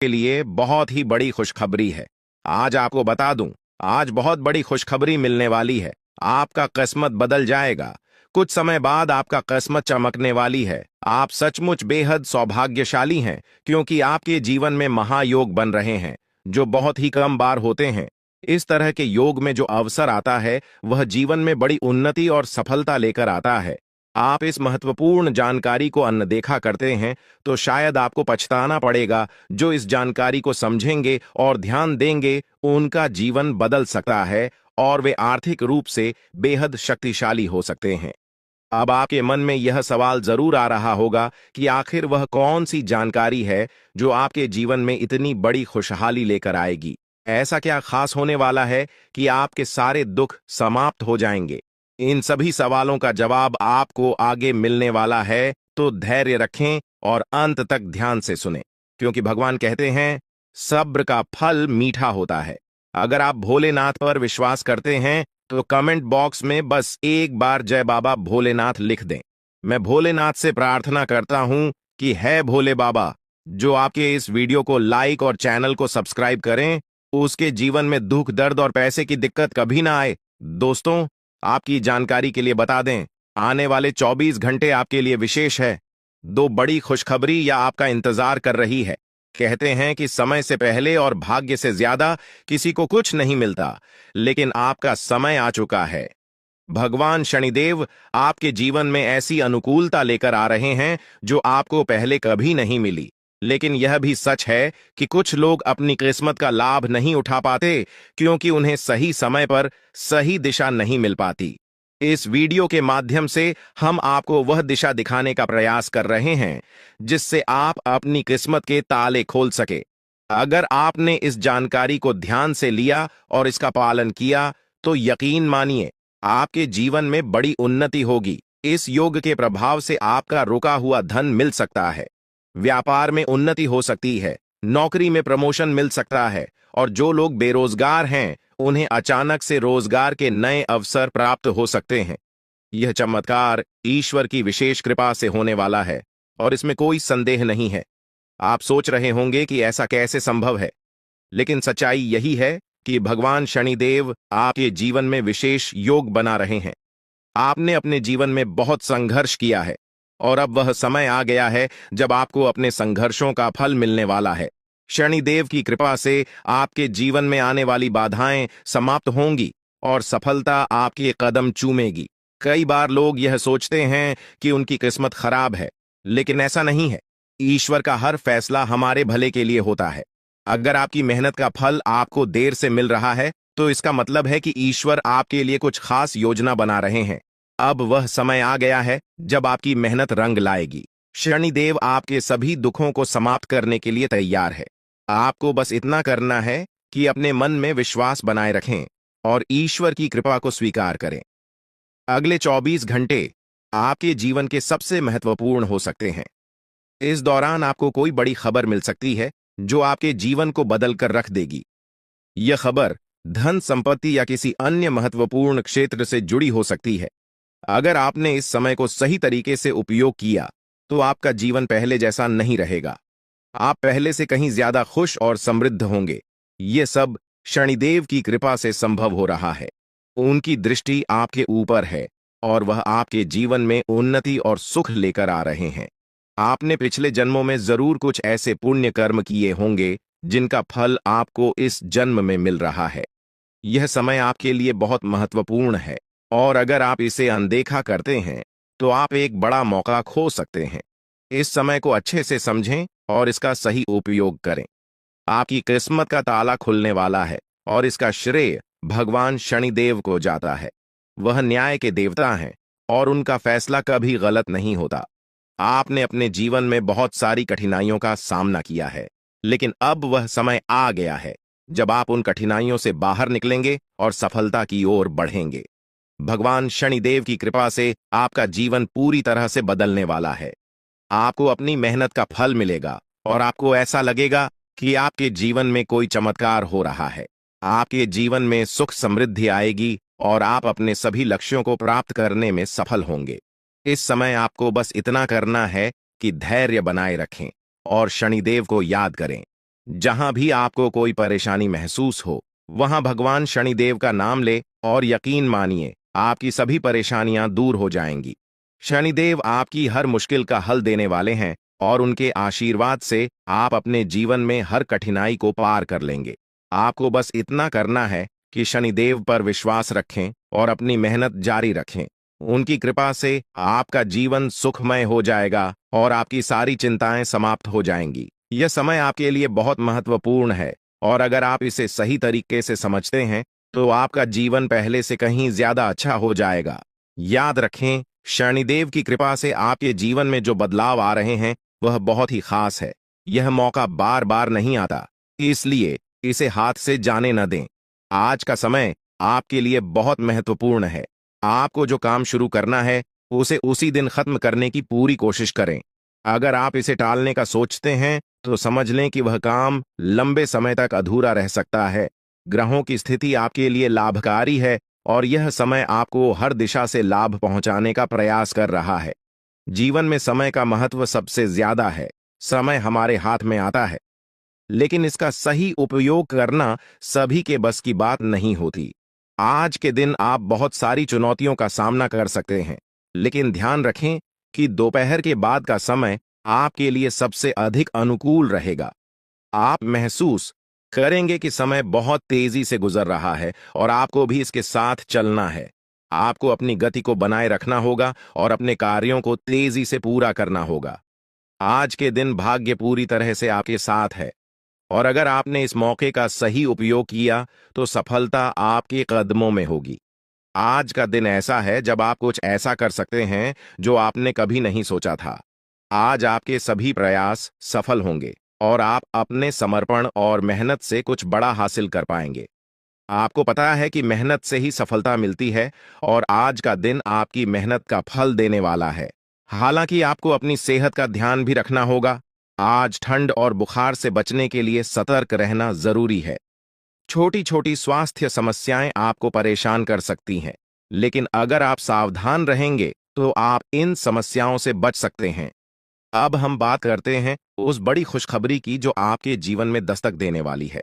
के लिए बहुत ही बड़ी खुशखबरी है। आज आपको बता दूं, आज बहुत बड़ी खुशखबरी मिलने वाली है। आपका किस्मत बदल जाएगा। कुछ समय बाद आपका किस्मत चमकने वाली है। आप सचमुच बेहद सौभाग्यशाली हैं, क्योंकि आपके जीवन में महायोग बन रहे हैं, जो बहुत ही कम बार होते हैं। इस तरह के योग में जो अवसर आता है, वह जीवन में बड़ी उन्नति और सफलता लेकर आता है। आप इस महत्वपूर्ण जानकारी को अनदेखा करते हैं, तो शायद आपको पछताना पड़ेगा। जो इस जानकारी को समझेंगे और ध्यान देंगे, उनका जीवन बदल सकता है और वे आर्थिक रूप से बेहद शक्तिशाली हो सकते हैं। अब आपके मन में यह सवाल जरूर आ रहा होगा कि आखिर वह कौन सी जानकारी है जो आपके जीवन में इतनी बड़ी खुशहाली लेकर आएगी। ऐसा क्या खास होने वाला है कि आपके सारे दुख समाप्त हो जाएंगे? इन सभी सवालों का जवाब आपको आगे मिलने वाला है, तो धैर्य रखें और अंत तक ध्यान से सुनें, क्योंकि भगवान कहते हैं, सब्र का फल मीठा होता है। अगर आप भोलेनाथ पर विश्वास करते हैं, तो कमेंट बॉक्स में बस एक बार जय बाबा भोलेनाथ लिख दें। मैं भोलेनाथ से प्रार्थना करता हूं कि है भोले बाबा, जो आपके इस वीडियो को लाइक और चैनल को सब्सक्राइब करें, उसके जीवन में दुख, दर्द और पैसे की दिक्कत कभी ना आए। दोस्तों, आपकी जानकारी के लिए बता दें, आने वाले 24 घंटे आपके लिए विशेष है। दो बड़ी खुशखबरी या आपका इंतजार कर रही है। कहते हैं कि समय से पहले और भाग्य से ज्यादा किसी को कुछ नहीं मिलता, लेकिन आपका समय आ चुका है। भगवान शनिदेव आपके जीवन में ऐसी अनुकूलता लेकर आ रहे हैं जो आपको पहले कभी नहीं मिली। लेकिन यह भी सच है कि कुछ लोग अपनी किस्मत का लाभ नहीं उठा पाते, क्योंकि उन्हें सही समय पर सही दिशा नहीं मिल पाती। इस वीडियो के माध्यम से हम आपको वह दिशा दिखाने का प्रयास कर रहे हैं, जिससे आप अपनी किस्मत के ताले खोल सके। अगर आपने इस जानकारी को ध्यान से लिया और इसका पालन किया, तो यकीन मानिए, आपके जीवन में बड़ी उन्नति होगी। इस योग के प्रभाव से आपका रुका हुआ धन मिल सकता है, व्यापार में उन्नति हो सकती है, नौकरी में प्रमोशन मिल सकता है, और जो लोग बेरोजगार हैं, उन्हें अचानक से रोजगार के नए अवसर प्राप्त हो सकते हैं। यह चमत्कार ईश्वर की विशेष कृपा से होने वाला है, और इसमें कोई संदेह नहीं है। आप सोच रहे होंगे कि ऐसा कैसे संभव है, लेकिन सच्चाई यही है कि भगवान शनिदेव आपके जीवन में विशेष योग बना रहे हैं। आपने अपने जीवन में बहुत संघर्ष किया है, और अब वह समय आ गया है जब आपको अपने संघर्षों का फल मिलने वाला है। शनिदेव की कृपा से आपके जीवन में आने वाली बाधाएं समाप्त होंगी और सफलता आपके कदम चूमेगी। कई बार लोग यह सोचते हैं कि उनकी किस्मत खराब है, लेकिन ऐसा नहीं है। ईश्वर का हर फैसला हमारे भले के लिए होता है। अगर आपकी मेहनत का फल आपको देर से मिल रहा है, तो इसका मतलब है कि ईश्वर आपके लिए कुछ खास योजना बना रहे हैं। अब वह समय आ गया है जब आपकी मेहनत रंग लाएगी। शनिदेव आपके सभी दुखों को समाप्त करने के लिए तैयार है। आपको बस इतना करना है कि अपने मन में विश्वास बनाए रखें और ईश्वर की कृपा को स्वीकार करें। अगले 24 घंटे आपके जीवन के सबसे महत्वपूर्ण हो सकते हैं। इस दौरान आपको कोई बड़ी खबर मिल सकती है, जो आपके जीवन को बदल कर रख देगी। यह खबर धन, संपत्ति या किसी अन्य महत्वपूर्ण क्षेत्र से जुड़ी हो सकती है। अगर आपने इस समय को सही तरीके से उपयोग किया, तो आपका जीवन पहले जैसा नहीं रहेगा। आप पहले से कहीं ज्यादा खुश और समृद्ध होंगे। ये सब शनिदेव की कृपा से संभव हो रहा है। उनकी दृष्टि आपके ऊपर है, और वह आपके जीवन में उन्नति और सुख लेकर आ रहे हैं। आपने पिछले जन्मों में जरूर कुछ ऐसे पुण्य कर्म किए होंगे, जिनका फल आपको इस जन्म में मिल रहा है। यह समय आपके लिए बहुत महत्वपूर्ण है, और अगर आप इसे अनदेखा करते हैं, तो आप एक बड़ा मौका खो सकते हैं। इस समय को अच्छे से समझें और इसका सही उपयोग करें। आपकी किस्मत का ताला खुलने वाला है, और इसका श्रेय भगवान शनिदेव को जाता है। वह न्याय के देवता हैं, और उनका फैसला कभी गलत नहीं होता। आपने अपने जीवन में बहुत सारी कठिनाइयों का सामना किया है, लेकिन अब वह समय आ गया है जब आप उन कठिनाइयों से बाहर निकलेंगे और सफलता की ओर बढ़ेंगे। भगवान शनिदेव की कृपा से आपका जीवन पूरी तरह से बदलने वाला है। आपको अपनी मेहनत का फल मिलेगा, और आपको ऐसा लगेगा कि आपके जीवन में कोई चमत्कार हो रहा है। आपके जीवन में सुख समृद्धि आएगी, और आप अपने सभी लक्ष्यों को प्राप्त करने में सफल होंगे। इस समय आपको बस इतना करना है कि धैर्य बनाए रखें और शनिदेव को याद करें। जहां भी आपको कोई परेशानी महसूस हो, वहां भगवान शनिदेव का नाम ले और यकीन मानिए आपकी सभी परेशानियां दूर हो जाएंगी। शनिदेव आपकी हर मुश्किल का हल देने वाले हैं और उनके आशीर्वाद से आप अपने जीवन में हर कठिनाई को पार कर लेंगे। आपको बस इतना करना है कि शनिदेव पर विश्वास रखें और अपनी मेहनत जारी रखें। उनकी कृपा से आपका जीवन सुखमय हो जाएगा और आपकी सारी चिंताएं समाप्त हो जाएंगी। यह समय आपके लिए बहुत महत्वपूर्ण है और अगर आप इसे सही तरीके से समझते हैं तो आपका जीवन पहले से कहीं ज्यादा अच्छा हो जाएगा। याद रखें, शनिदेव की कृपा से आपके जीवन में जो बदलाव आ रहे हैं वह बहुत ही खास है। यह मौका बार बार नहीं आता, इसलिए इसे हाथ से जाने न दें। आज का समय आपके लिए बहुत महत्वपूर्ण है। आपको जो काम शुरू करना है उसे उसी दिन खत्म करने की पूरी कोशिश करें। अगर आप इसे टालने का सोचते हैं तो समझ लें कि वह काम लंबे समय तक अधूरा रह सकता है। ग्रहों की स्थिति आपके लिए लाभकारी है और यह समय आपको हर दिशा से लाभ पहुंचाने का प्रयास कर रहा है। जीवन में समय का महत्व सबसे ज्यादा है। समय हमारे हाथ में आता है, लेकिन इसका सही उपयोग करना सभी के बस की बात नहीं होती। आज के दिन आप बहुत सारी चुनौतियों का सामना कर सकते हैं, लेकिन ध्यान रखें कि दोपहर के बाद का समय आपके लिए सबसे अधिक अनुकूल रहेगा। आप महसूस करेंगे कि समय बहुत तेजी से गुजर रहा है और आपको भी इसके साथ चलना है। आपको अपनी गति को बनाए रखना होगा और अपने कार्यों को तेजी से पूरा करना होगा। आज के दिन भाग्य पूरी तरह से आपके साथ है और अगर आपने इस मौके का सही उपयोग किया तो सफलता आपके कदमों में होगी। आज का दिन ऐसा है जब आप कुछ ऐसा कर सकते हैं जो आपने कभी नहीं सोचा था। आज आपके सभी प्रयास सफल होंगे और आप अपने समर्पण और मेहनत से कुछ बड़ा हासिल कर पाएंगे। आपको पता है कि मेहनत से ही सफलता मिलती है और आज का दिन आपकी मेहनत का फल देने वाला है। हालांकि आपको अपनी सेहत का ध्यान भी रखना होगा। आज ठंड और बुखार से बचने के लिए सतर्क रहना जरूरी है। छोटी छोटी स्वास्थ्य समस्याएं आपको परेशान कर सकती हैं, लेकिन अगर आप सावधान रहेंगे तो आप इन समस्याओं से बच सकते हैं। अब हम बात करते हैं उस बड़ी खुशखबरी की जो आपके जीवन में दस्तक देने वाली है।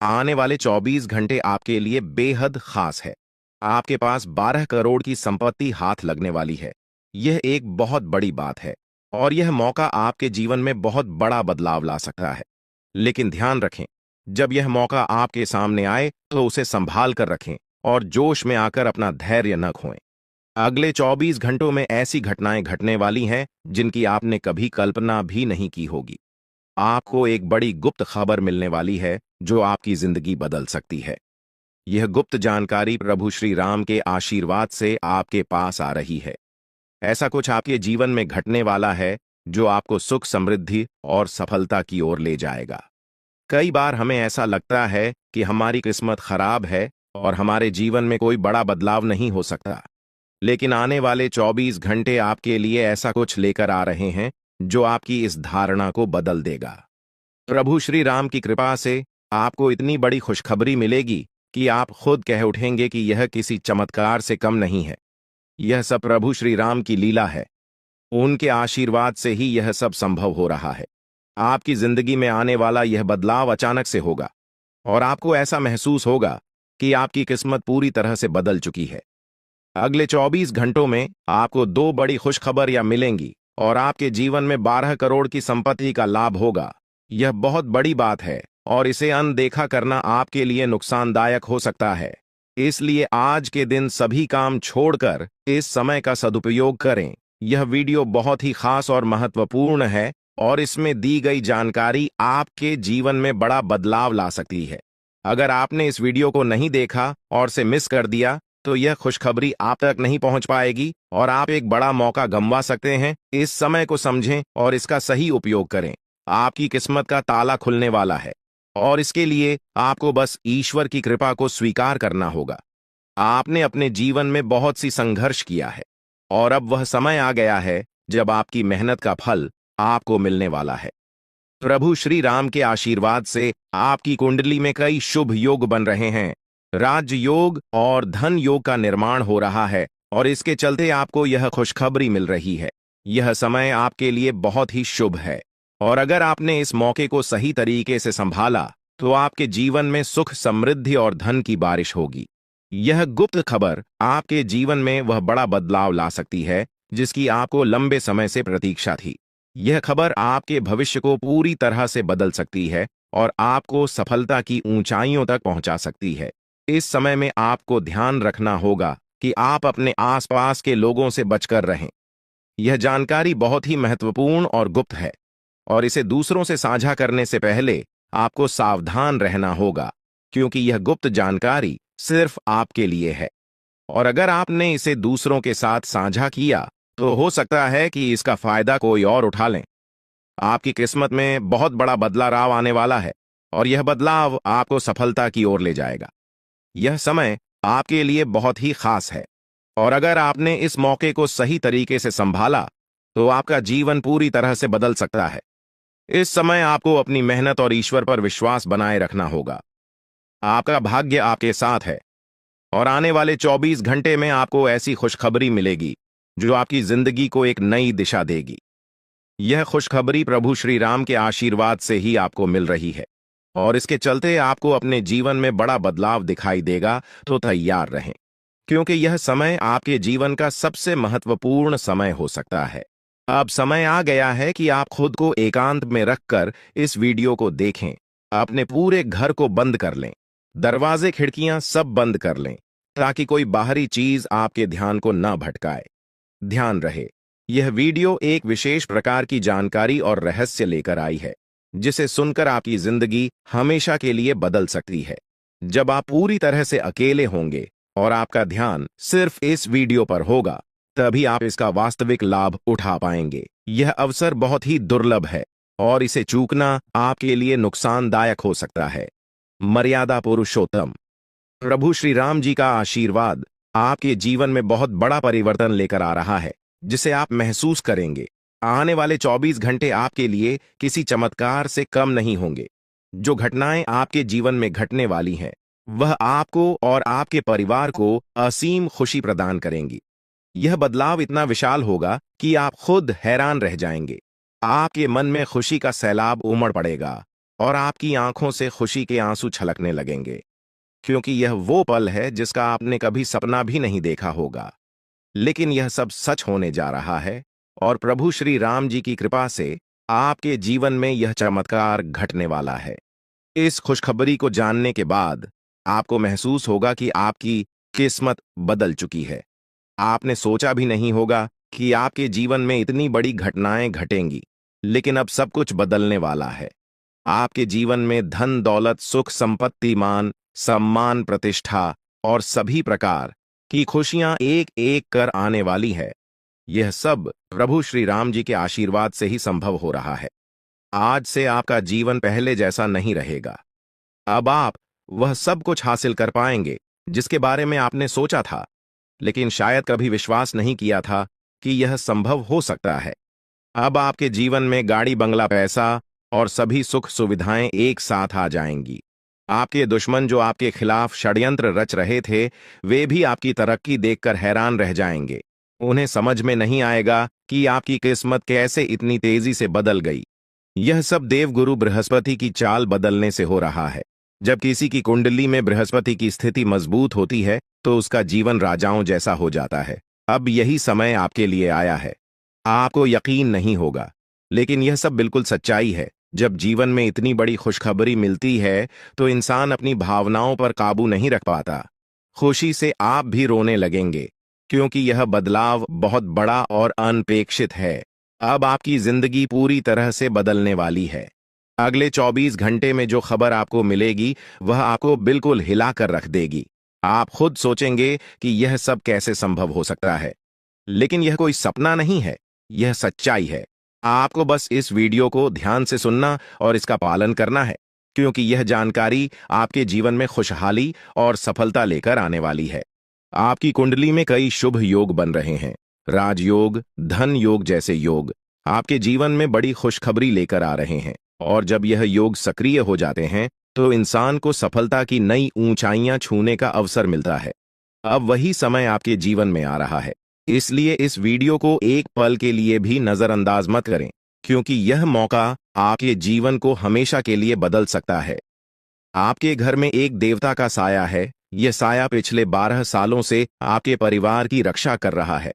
आने वाले 24 घंटे आपके लिए बेहद खास है। आपके पास 12 करोड़ की संपत्ति हाथ लगने वाली है। यह एक बहुत बड़ी बात है और यह मौका आपके जीवन में बहुत बड़ा बदलाव ला सकता है। लेकिन ध्यान रखें, जब यह मौका आपके सामने आए तो उसे संभाल कर रखें और जोश में आकर अपना धैर्य न खोएं। अगले 24 घंटों में ऐसी घटनाएं घटने वाली हैं जिनकी आपने कभी कल्पना भी नहीं की होगी। आपको एक बड़ी गुप्त खबर मिलने वाली है जो आपकी जिंदगी बदल सकती है। यह गुप्त जानकारी प्रभु श्री राम के आशीर्वाद से आपके पास आ रही है। ऐसा कुछ आपके जीवन में घटने वाला है जो आपको सुख, समृद्धि और सफलता की ओर ले जाएगा। कई बार हमें ऐसा लगता है कि हमारी किस्मत खराब है और हमारे जीवन में कोई बड़ा बदलाव नहीं हो सकता, लेकिन आने वाले 24 घंटे आपके लिए ऐसा कुछ लेकर आ रहे हैं जो आपकी इस धारणा को बदल देगा। प्रभु श्री राम की कृपा से आपको इतनी बड़ी खुशखबरी मिलेगी कि आप खुद कह उठेंगे कि यह किसी चमत्कार से कम नहीं है। यह सब प्रभु श्री राम की लीला है। उनके आशीर्वाद से ही यह सब संभव हो रहा है। आपकी जिंदगी में आने वाला यह बदलाव अचानक से होगा और आपको ऐसा महसूस होगा कि आपकी किस्मत पूरी तरह से बदल चुकी है। अगले 24 घंटों में आपको 2 बड़ी खुशखबरियां मिलेंगी और आपके जीवन में 12 करोड़ की संपत्ति का लाभ होगा। यह बहुत बड़ी बात है और इसे अनदेखा करना आपके लिए नुकसानदायक हो सकता है। इसलिए आज के दिन सभी काम छोड़कर इस समय का सदुपयोग करें। यह वीडियो बहुत ही खास और महत्वपूर्ण है और इसमें दी गई जानकारी आपके जीवन में बड़ा बदलाव ला सकती है। अगर आपने इस वीडियो को नहीं देखा और से मिस कर दिया तो यह खुशखबरी आप तक नहीं पहुंच पाएगी और आप एक बड़ा मौका गंवा सकते हैं। इस समय को समझें और इसका सही उपयोग करें। आपकी किस्मत का ताला खुलने वाला है और इसके लिए आपको बस ईश्वर की कृपा को स्वीकार करना होगा। आपने अपने जीवन में बहुत सी संघर्ष किया है और अब वह समय आ गया है जब आपकी मेहनत का फल आपको मिलने वाला है। प्रभु श्री राम के आशीर्वाद से आपकी कुंडली में कई शुभ योग बन रहे हैं। राज्य योग और धन योग का निर्माण हो रहा है और इसके चलते आपको यह खुशखबरी मिल रही है। यह समय आपके लिए बहुत ही शुभ है। और अगर आपने इस मौके को सही तरीके से संभाला तो आपके जीवन में सुख, समृद्धि और धन की बारिश होगी। यह गुप्त खबर आपके जीवन में वह बड़ा बदलाव ला सकती है जिसकी आपको लंबे समय से प्रतीक्षा थी। यह खबर आपके भविष्य को पूरी तरह से बदल सकती है और आपको सफलता की ऊंचाइयों तक पहुंचा सकती है। इस समय में आपको ध्यान रखना होगा कि आप अपने आसपास के लोगों से बचकर रहें। यह जानकारी बहुत ही महत्वपूर्ण और गुप्त है और इसे दूसरों से साझा करने से पहले आपको सावधान रहना होगा, क्योंकि यह गुप्त जानकारी सिर्फ आपके लिए है और अगर आपने इसे दूसरों के साथ साझा किया तो हो सकता है कि इसका फायदा कोई और उठा लें। आपकी किस्मत में बहुत बड़ा बदलाव आने वाला है और यह बदलाव आपको सफलता की ओर ले जाएगा। यह समय आपके लिए बहुत ही खास है और अगर आपने इस मौके को सही तरीके से संभाला तो आपका जीवन पूरी तरह से बदल सकता है। इस समय आपको अपनी मेहनत और ईश्वर पर विश्वास बनाए रखना होगा। आपका भाग्य आपके साथ है और आने वाले 24 घंटे में आपको ऐसी खुशखबरी मिलेगी जो आपकी जिंदगी को एक नई दिशा देगी। यह खुशखबरी प्रभु श्री राम के आशीर्वाद से ही आपको मिल रही है और इसके चलते आपको अपने जीवन में बड़ा बदलाव दिखाई देगा, तो तैयार रहें, क्योंकि यह समय आपके जीवन का सबसे महत्वपूर्ण समय हो सकता है। अब समय आ गया है कि आप खुद को एकांत में रखकर इस वीडियो को देखें। अपने पूरे घर को बंद कर लें, दरवाजे खिड़कियां सब बंद कर लें ताकि कोई बाहरी चीज आपके ध्यान को न भटकाए। ध्यान रहे, यह वीडियो एक विशेष प्रकार की जानकारी और रहस्य लेकर आई है जिसे सुनकर आपकी जिंदगी हमेशा के लिए बदल सकती है। जब आप पूरी तरह से अकेले होंगे और आपका ध्यान सिर्फ इस वीडियो पर होगा, तभी आप इसका वास्तविक लाभ उठा पाएंगे। यह अवसर बहुत ही दुर्लभ है और इसे चूकना आपके लिए नुकसानदायक हो सकता है। मर्यादा पुरुषोत्तम प्रभु श्री राम जी का आशीर्वाद आपके जीवन में बहुत बड़ा परिवर्तन लेकर आ रहा है, जिसे आप महसूस करेंगे। आने वाले 24 घंटे आपके लिए किसी चमत्कार से कम नहीं होंगे। जो घटनाएं आपके जीवन में घटने वाली हैं, वह आपको और आपके परिवार को असीम खुशी प्रदान करेंगी। यह बदलाव इतना विशाल होगा कि आप खुद हैरान रह जाएंगे। आपके मन में खुशी का सैलाब उमड़ पड़ेगा और आपकी आंखों से खुशी के आंसू छलकने लगेंगे, क्योंकि यह वो पल है जिसका आपने कभी सपना भी नहीं देखा होगा। लेकिन यह सब सच होने जा रहा है और प्रभु श्री राम जी की कृपा से आपके जीवन में यह चमत्कार घटने वाला है। इस खुशखबरी को जानने के बाद आपको महसूस होगा कि आपकी किस्मत बदल चुकी है। आपने सोचा भी नहीं होगा कि आपके जीवन में इतनी बड़ी घटनाएं घटेंगी, लेकिन अब सब कुछ बदलने वाला है। आपके जीवन में धन, दौलत, सुख, संपत्ति, मान, सम्मान, प्रतिष्ठा और सभी प्रकार की खुशियां एक एक कर आने वाली है। यह सब प्रभु श्री राम जी के आशीर्वाद से ही संभव हो रहा है। आज से आपका जीवन पहले जैसा नहीं रहेगा। अब आप वह सब कुछ हासिल कर पाएंगे जिसके बारे में आपने सोचा था, लेकिन शायद कभी विश्वास नहीं किया था कि यह संभव हो सकता है। अब आपके जीवन में गाड़ी, बंगला, पैसा और सभी सुख सुविधाएं एक साथ आ जाएंगी। आपके दुश्मन जो आपके खिलाफ षड्यंत्र रच रहे थे, वे भी आपकी तरक्की देखकर हैरान रह जाएंगे। उन्हें समझ में नहीं आएगा कि आपकी किस्मत कैसे इतनी तेजी से बदल गई। यह सब देवगुरु बृहस्पति की चाल बदलने से हो रहा है। जब किसी की कुंडली में बृहस्पति की स्थिति मजबूत होती है तो उसका जीवन राजाओं जैसा हो जाता है। अब यही समय आपके लिए आया है। आपको यकीन नहीं होगा, लेकिन यह सब बिल्कुल सच्चाई है। जब जीवन में इतनी बड़ी खुशखबरी मिलती है तो इंसान अपनी भावनाओं पर काबू नहीं रख पाता। खुशी से आप भी रोने लगेंगे, क्योंकि यह बदलाव बहुत बड़ा और अनपेक्षित है। अब आपकी जिंदगी पूरी तरह से बदलने वाली है। अगले 24 घंटे में जो खबर आपको मिलेगी वह आपको बिल्कुल हिला कर रख देगी। आप खुद सोचेंगे कि यह सब कैसे संभव हो सकता है, लेकिन यह कोई सपना नहीं है, यह सच्चाई है। आपको बस इस वीडियो को ध्यान से सुनना और इसका पालन करना है, क्योंकि यह जानकारी आपके जीवन में खुशहाली और सफलता लेकर आने वाली है। आपकी कुंडली में कई शुभ योग बन रहे हैं। राजयोग, धन योग जैसे योग आपके जीवन में बड़ी खुशखबरी लेकर आ रहे हैं, और जब यह योग सक्रिय हो जाते हैं तो इंसान को सफलता की नई ऊंचाइयां छूने का अवसर मिलता है। अब वही समय आपके जीवन में आ रहा है, इसलिए इस वीडियो को एक पल के लिए भी नजरअंदाज मत करें। क्योंकि यह मौका आपके जीवन को हमेशा के लिए बदल सकता है। आपके घर में एक देवता का साया है। यह साया पिछले 12 सालों से आपके परिवार की रक्षा कर रहा है।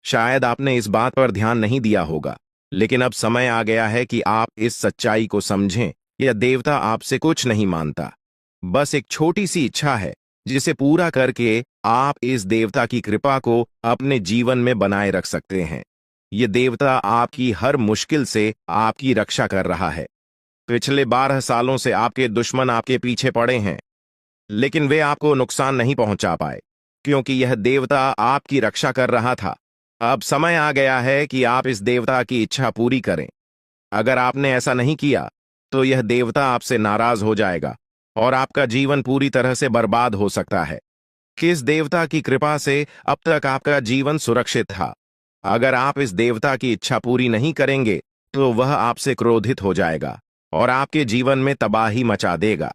शायद आपने इस बात पर ध्यान नहीं दिया होगा, लेकिन अब समय आ गया है कि आप इस सच्चाई को समझें। यह देवता आपसे कुछ नहीं मांगता, बस एक छोटी सी इच्छा है, जिसे पूरा करके आप इस देवता की कृपा को अपने जीवन में बनाए रख सकते हैं। यह देवता आपकी हर मुश्किल से आपकी रक्षा कर रहा है। पिछले 12 सालों से आपके दुश्मन आपके पीछे पड़े हैं, लेकिन वे आपको नुकसान नहीं पहुंचा पाए, क्योंकि यह देवता आपकी रक्षा कर रहा था। अब समय आ गया है कि आप इस देवता की इच्छा पूरी करें। अगर आपने ऐसा नहीं किया, तो यह देवता आपसे नाराज हो जाएगा और आपका जीवन पूरी तरह से बर्बाद हो सकता है। किस देवता की कृपा से अब तक आपका जीवन सुरक्षित था? अगर आप इस देवता की इच्छा पूरी नहीं करेंगे, तो वह आपसे क्रोधित हो जाएगा और आपके जीवन में तबाही मचा देगा।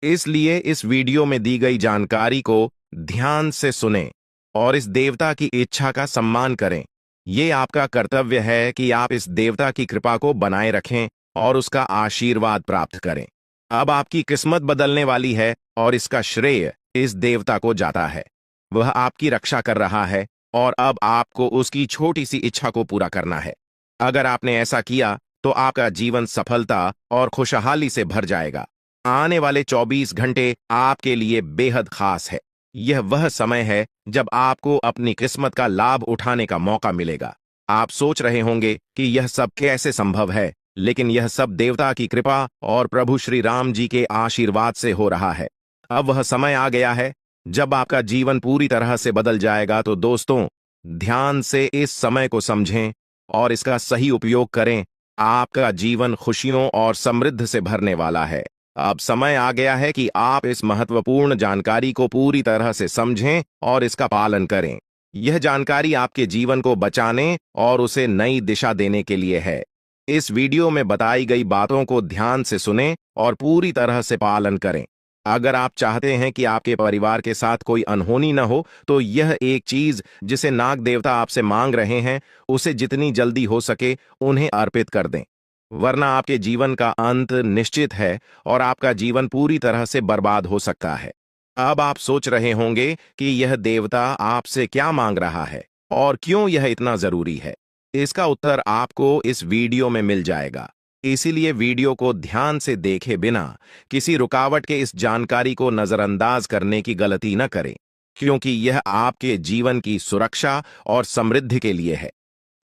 इसलिए इस वीडियो में दी गई जानकारी को ध्यान से सुनें और इस देवता की इच्छा का सम्मान करें। ये आपका कर्तव्य है कि आप इस देवता की कृपा को बनाए रखें और उसका आशीर्वाद प्राप्त करें। अब आपकी किस्मत बदलने वाली है और इसका श्रेय इस देवता को जाता है। वह आपकी रक्षा कर रहा है और अब आपको उसकी छोटी सी इच्छा को पूरा करना है। अगर आपने ऐसा किया, तो आपका जीवन सफलता और खुशहाली से भर जाएगा। आने वाले 24 घंटे आपके लिए बेहद खास है। यह वह समय है जब आपको अपनी किस्मत का लाभ उठाने का मौका मिलेगा। आप सोच रहे होंगे कि यह सब कैसे संभव है, लेकिन यह सब देवता की कृपा और प्रभु श्री राम जी के आशीर्वाद से हो रहा है। अब वह समय आ गया है जब आपका जीवन पूरी तरह से बदल जाएगा। तो दोस्तों, ध्यान से इस समय को समझें और इसका सही उपयोग करें। आपका जीवन खुशियों और समृद्धि से भरने वाला है। अब समय आ गया है कि आप इस महत्वपूर्ण जानकारी को पूरी तरह से समझें और इसका पालन करें। यह जानकारी आपके जीवन को बचाने और उसे नई दिशा देने के लिए है। इस वीडियो में बताई गई बातों को ध्यान से सुनें और पूरी तरह से पालन करें। अगर आप चाहते हैं कि आपके परिवार के साथ कोई अनहोनी न हो, तो यह एक चीज जिसे नाग देवता आपसे मांग रहे हैं, उसे जितनी जल्दी हो सके उन्हें अर्पित कर दें, वरना आपके जीवन का अंत निश्चित है और आपका जीवन पूरी तरह से बर्बाद हो सकता है। अब आप सोच रहे होंगे कि यह देवता आपसे क्या मांग रहा है और क्यों यह इतना जरूरी है। इसका उत्तर आपको इस वीडियो में मिल जाएगा। इसीलिए वीडियो को ध्यान से देखे बिना किसी रुकावट के इस जानकारी को नजरअंदाज करने की गलती न करें, क्योंकि यह आपके जीवन की सुरक्षा और समृद्धि के लिए है।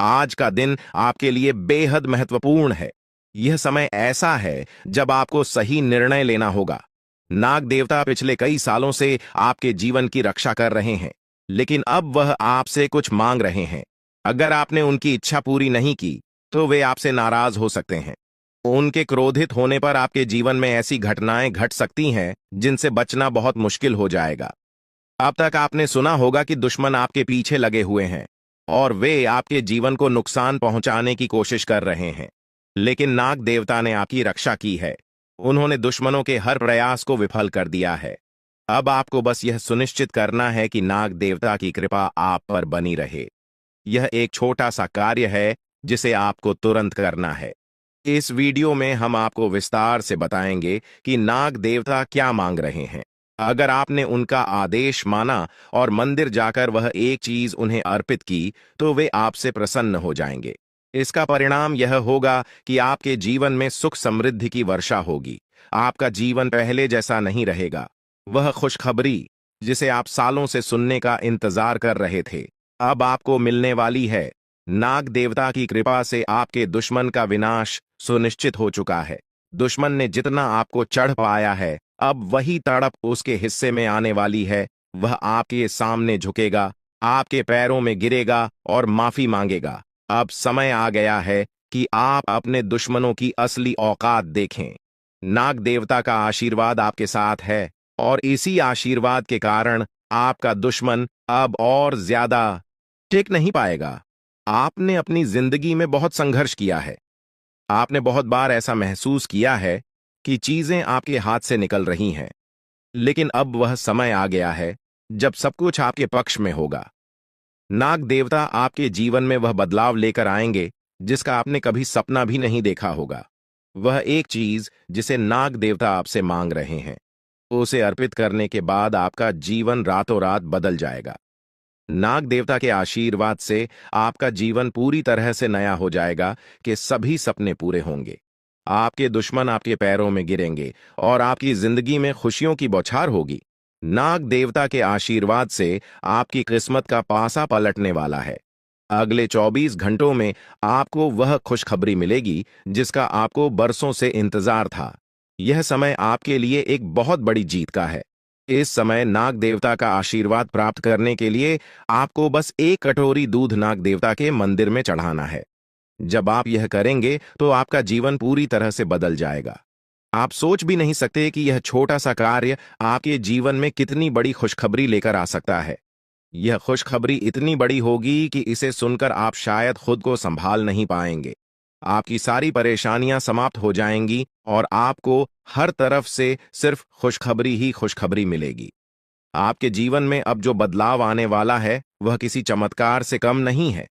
आज का दिन आपके लिए बेहद महत्वपूर्ण है। यह समय ऐसा है जब आपको सही निर्णय लेना होगा। नाग देवता पिछले कई सालों से आपके जीवन की रक्षा कर रहे हैं, लेकिन अब वह आपसे कुछ मांग रहे हैं। अगर आपने उनकी इच्छा पूरी नहीं की, तो वे आपसे नाराज हो सकते हैं। उनके क्रोधित होने पर आपके जीवन में ऐसी घटनाएं घट सकती हैं जिनसे बचना बहुत मुश्किल हो जाएगा। अब तक आपने सुना होगा कि दुश्मन आपके पीछे लगे हुए हैं और वे आपके जीवन को नुकसान पहुंचाने की कोशिश कर रहे हैं, लेकिन नाग देवता ने आपकी रक्षा की है। उन्होंने दुश्मनों के हर प्रयास को विफल कर दिया है। अब आपको बस यह सुनिश्चित करना है कि नाग देवता की कृपा आप पर बनी रहे। यह एक छोटा सा कार्य है जिसे आपको तुरंत करना है। इस वीडियो में हम आपको विस्तार से बताएंगे कि नाग देवता क्या मांग रहे हैं। अगर आपने उनका आदेश माना और मंदिर जाकर वह एक चीज उन्हें अर्पित की, तो वे आपसे प्रसन्न हो जाएंगे। इसका परिणाम यह होगा कि आपके जीवन में सुख समृद्धि की वर्षा होगी। आपका जीवन पहले जैसा नहीं रहेगा। वह खुशखबरी जिसे आप सालों से सुनने का इंतजार कर रहे थे, अब आपको मिलने वाली है। नाग देवता की कृपा से आपके दुश्मन का विनाश सुनिश्चित हो चुका है। दुश्मन ने जितना आपको चढ़ पाया है, अब वही तड़प उसके हिस्से में आने वाली है। वह आपके सामने झुकेगा, आपके पैरों में गिरेगा और माफी मांगेगा। अब समय आ गया है कि आप अपने दुश्मनों की असली औकात देखें। नाग देवता का आशीर्वाद आपके साथ है और इसी आशीर्वाद के कारण आपका दुश्मन अब और ज्यादा टिक नहीं पाएगा। आपने अपनी जिंदगी में बहुत संघर्ष किया है। आपने बहुत बार ऐसा महसूस किया है कि चीजें आपके हाथ से निकल रही हैं, लेकिन अब वह समय आ गया है जब सब कुछ आपके पक्ष में होगा। नाग देवता आपके जीवन में वह बदलाव लेकर आएंगे जिसका आपने कभी सपना भी नहीं देखा होगा। वह एक चीज जिसे नाग देवता आपसे मांग रहे हैं, उसे अर्पित करने के बाद आपका जीवन रातों रात बदल जाएगा। नाग देवता के आशीर्वाद से आपका जीवन पूरी तरह से नया हो जाएगा कि सभी सपने पूरे होंगे। आपके दुश्मन आपके पैरों में गिरेंगे और आपकी जिंदगी में खुशियों की बौछार होगी। नाग देवता के आशीर्वाद से आपकी किस्मत का पासा पलटने वाला है। अगले 24 घंटों में आपको वह खुशखबरी मिलेगी जिसका आपको बरसों से इंतजार था। यह समय आपके लिए एक बहुत बड़ी जीत का है। इस समय नाग देवता का आशीर्वाद प्राप्त करने के लिए आपको बस एक कटोरी दूध नाग देवता के मंदिर में चढ़ाना है। जब आप यह करेंगे तो आपका जीवन पूरी तरह से बदल जाएगा। आप सोच भी नहीं सकते कि यह छोटा सा कार्य आपके जीवन में कितनी बड़ी खुशखबरी लेकर आ सकता है। यह खुशखबरी इतनी बड़ी होगी कि इसे सुनकर आप शायद खुद को संभाल नहीं पाएंगे। आपकी सारी परेशानियां समाप्त हो जाएंगी और आपको हर तरफ से सिर्फ खुशखबरी ही खुशखबरी मिलेगी। आपके जीवन में अब जो बदलाव आने वाला है वह किसी चमत्कार से कम नहीं है।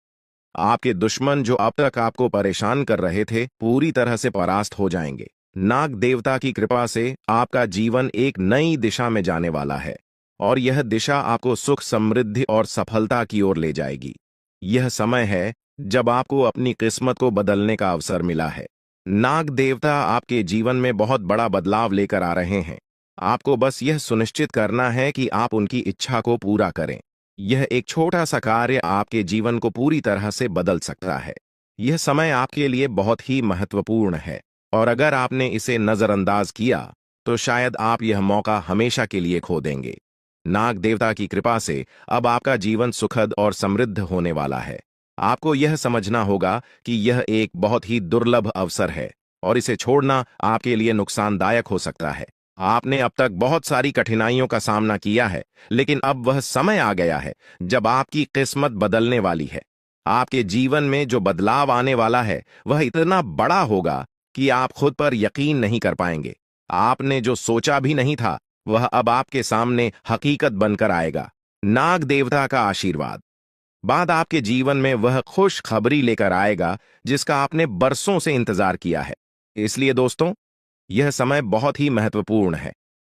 आपके दुश्मन जो अब तक आपको परेशान कर रहे थे पूरी तरह से परास्त हो जाएंगे। नाग देवता की कृपा से आपका जीवन एक नई दिशा में जाने वाला है और यह दिशा आपको सुख, समृद्धि और सफलता की ओर ले जाएगी। यह समय है जब आपको अपनी किस्मत को बदलने का अवसर मिला है। नाग देवता आपके जीवन में बहुत बड़ा बदलाव लेकर आ रहे हैं। आपको बस यह सुनिश्चित करना है कि आप उनकी इच्छा को पूरा करें। यह एक छोटा सा कार्य आपके जीवन को पूरी तरह से बदल सकता है। यह समय आपके लिए बहुत ही महत्वपूर्ण है और अगर आपने इसे नजरअंदाज किया तो शायद आप यह मौका हमेशा के लिए खो देंगे। नाग देवता की कृपा से अब आपका जीवन सुखद और समृद्ध होने वाला है। आपको यह समझना होगा कि यह एक बहुत ही दुर्लभ अवसर है और इसे छोड़ना आपके लिए नुकसानदायक हो सकता है। आपने अब तक बहुत सारी कठिनाइयों का सामना किया है, लेकिन अब वह समय आ गया है जब आपकी किस्मत बदलने वाली है। आपके जीवन में जो बदलाव आने वाला है वह इतना बड़ा होगा कि आप खुद पर यकीन नहीं कर पाएंगे। आपने जो सोचा भी नहीं था वह अब आपके सामने हकीकत बनकर आएगा। नाग देवता का आशीर्वाद बाद आपके जीवन में वह खुश खबरी लेकर आएगा जिसका आपने बरसों से इंतजार किया है। इसलिए दोस्तों, यह समय बहुत ही महत्वपूर्ण है।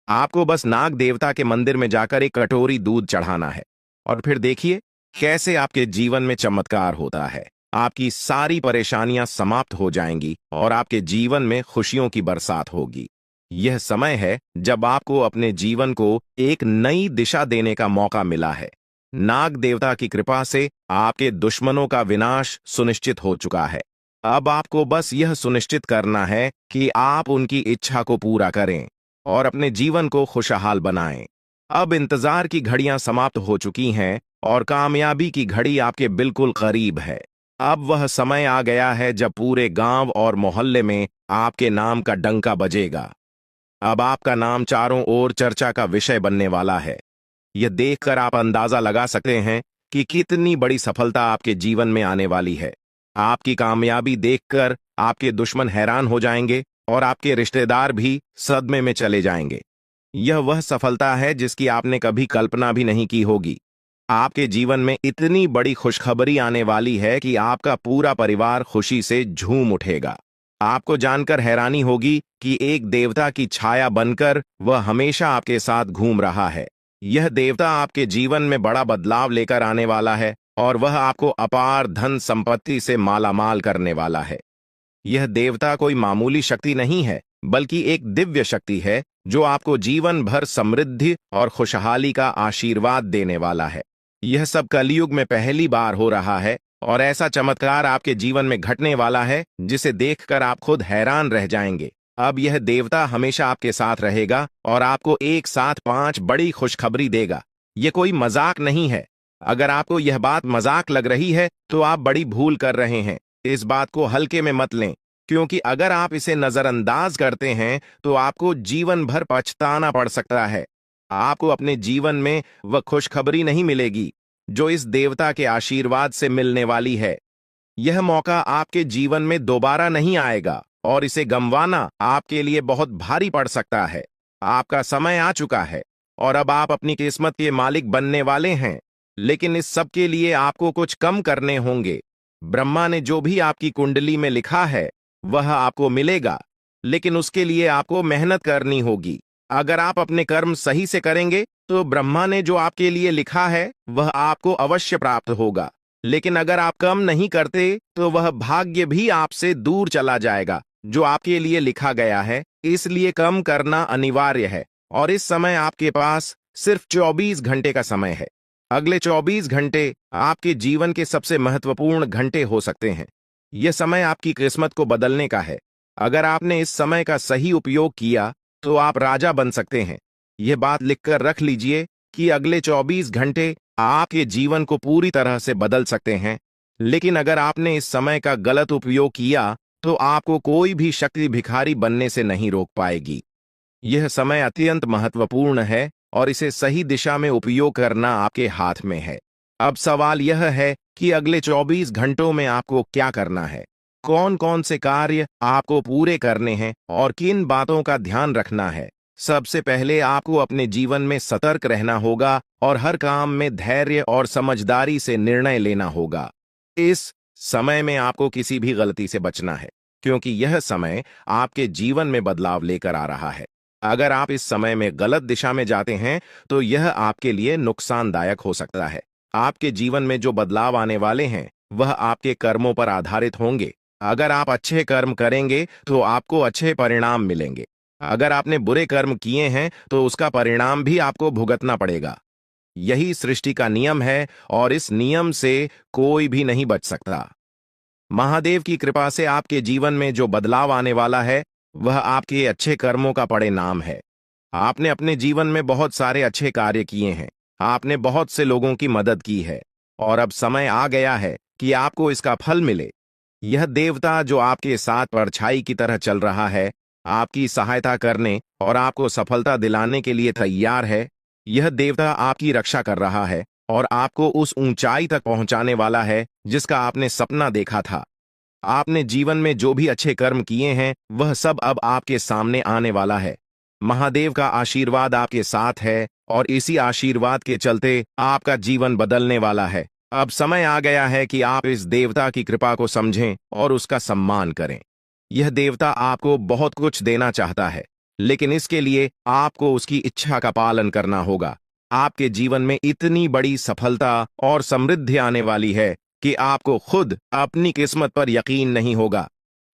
आपको बस नाग देवता के मंदिर में जाकर एक कटोरी दूध चढ़ाना है और फिर देखिए कैसे आपके जीवन में चमत्कार होता है। आपकी सारी परेशानियां समाप्त हो जाएंगी और आपके जीवन में खुशियों की बरसात होगी। यह समय है जब आपको अपने जीवन को एक नई दिशा देने का मौका मिला है। नाग देवता की कृपा से आपके दुश्मनों का विनाश सुनिश्चित हो चुका है। अब आपको बस यह सुनिश्चित करना है कि आप उनकी इच्छा को पूरा करें और अपने जीवन को खुशहाल बनाएं। अब इंतजार की घड़ियां समाप्त हो चुकी हैं और कामयाबी की घड़ी आपके बिल्कुल करीब है। अब वह समय आ गया है जब पूरे गांव और मोहल्ले में आपके नाम का डंका बजेगा। अब आपका नाम चारों ओर चर्चा का विषय बनने वाला है। यह देखकर आप अंदाजा लगा सकते हैं कि कितनी बड़ी सफलता आपके जीवन में आने वाली है। आपकी कामयाबी देखकर आपके दुश्मन हैरान हो जाएंगे और आपके रिश्तेदार भी सदमे में चले जाएंगे। यह वह सफलता है जिसकी आपने कभी कल्पना भी नहीं की होगी। आपके जीवन में इतनी बड़ी खुशखबरी आने वाली है कि आपका पूरा परिवार खुशी से झूम उठेगा। आपको जानकर हैरानी होगी कि एक देवता की छाया बनकर वह हमेशा आपके साथ घूम रहा है। यह देवता आपके जीवन में बड़ा बदलाव लेकर आने वाला है और वह आपको अपार धन संपत्ति से मालामाल करने वाला है। यह देवता कोई मामूली शक्ति नहीं है, बल्कि एक दिव्य शक्ति है जो आपको जीवन भर समृद्धि और खुशहाली का आशीर्वाद देने वाला है। यह सब कलयुग में पहली बार हो रहा है और ऐसा चमत्कार आपके जीवन में घटने वाला है जिसे देखकर आप खुद हैरान रह जाएंगे। अब यह देवता हमेशा आपके साथ रहेगा और आपको एक साथ 5 बड़ी खुशखबरी देगा। यह कोई मजाक नहीं है। अगर आपको यह बात मजाक लग रही है तो आप बड़ी भूल कर रहे हैं। इस बात को हल्के में मत लें, क्योंकि अगर आप इसे नजरअंदाज करते हैं तो आपको जीवन भर पछताना पड़ सकता है। आपको अपने जीवन में वह खुशखबरी नहीं मिलेगी जो इस देवता के आशीर्वाद से मिलने वाली है। यह मौका आपके जीवन में दोबारा नहीं आएगा और इसे गंवाना आपके लिए बहुत भारी पड़ सकता है। आपका समय आ चुका है और अब आप अपनी किस्मत के मालिक बनने वाले हैं, लेकिन इस सब के लिए आपको कुछ कम करने होंगे। ब्रह्मा ने जो भी आपकी कुंडली में लिखा है वह आपको मिलेगा, लेकिन उसके लिए आपको मेहनत करनी होगी। अगर आप अपने कर्म सही से करेंगे तो ब्रह्मा ने जो आपके लिए लिखा है वह आपको अवश्य प्राप्त होगा। लेकिन अगर आप कर्म नहीं करते तो वह भाग्य भी आपसे दूर चला जाएगा जो आपके लिए लिखा गया है। इसलिए कर्म करना अनिवार्य है और इस समय आपके पास सिर्फ 24 घंटे का समय है। अगले 24 घंटे आपके जीवन के सबसे महत्वपूर्ण घंटे हो सकते हैं। यह समय आपकी किस्मत को बदलने का है। अगर आपने इस समय का सही उपयोग किया तो आप राजा बन सकते हैं। यह बात लिखकर रख लीजिए कि अगले 24 घंटे आपके जीवन को पूरी तरह से बदल सकते हैं। लेकिन अगर आपने इस समय का गलत उपयोग किया तो आपको कोई भी शक्ति भिखारी बनने से नहीं रोक पाएगी। यह समय अत्यंत महत्वपूर्ण है और इसे सही दिशा में उपयोग करना आपके हाथ में है। अब सवाल यह है कि अगले 24 घंटों में आपको क्या करना है, कौन कौन से कार्य आपको पूरे करने हैं और किन बातों का ध्यान रखना है। सबसे पहले आपको अपने जीवन में सतर्क रहना होगा और हर काम में धैर्य और समझदारी से निर्णय लेना होगा। इस समय में आपको किसी भी गलती से बचना है, क्योंकि यह समय आपके जीवन में बदलाव लेकर आ रहा है। अगर आप इस समय में गलत दिशा में जाते हैं तो यह आपके लिए नुकसानदायक हो सकता है। आपके जीवन में जो बदलाव आने वाले हैं वह आपके कर्मों पर आधारित होंगे। अगर आप अच्छे कर्म करेंगे तो आपको अच्छे परिणाम मिलेंगे। अगर आपने बुरे कर्म किए हैं तो उसका परिणाम भी आपको भुगतना पड़ेगा। यही सृष्टि का नियम है और इस नियम से कोई भी नहीं बच सकता। महादेव की कृपा से आपके जीवन में जो बदलाव आने वाला है वह आपके अच्छे कर्मों का परिणाम है। आपने अपने जीवन में बहुत सारे अच्छे कार्य किए हैं, आपने बहुत से लोगों की मदद की है और अब समय आ गया है कि आपको इसका फल मिले। यह देवता जो आपके साथ परछाई की तरह चल रहा है, आपकी सहायता करने और आपको सफलता दिलाने के लिए तैयार है। यह देवता आपकी रक्षा कर रहा है और आपको उस ऊंचाई तक पहुंचाने वाला है जिसका आपने सपना देखा था। आपने जीवन में जो भी अच्छे कर्म किए हैं वह सब अब आपके सामने आने वाला है। महादेव का आशीर्वाद आपके साथ है और इसी आशीर्वाद के चलते आपका जीवन बदलने वाला है। अब समय आ गया है कि आप इस देवता की कृपा को समझें और उसका सम्मान करें। यह देवता आपको बहुत कुछ देना चाहता है, लेकिन इसके लिए आपको उसकी इच्छा का पालन करना होगा। आपके जीवन में इतनी बड़ी सफलता और समृद्धि आने वाली है कि आपको खुद अपनी किस्मत पर यकीन नहीं होगा।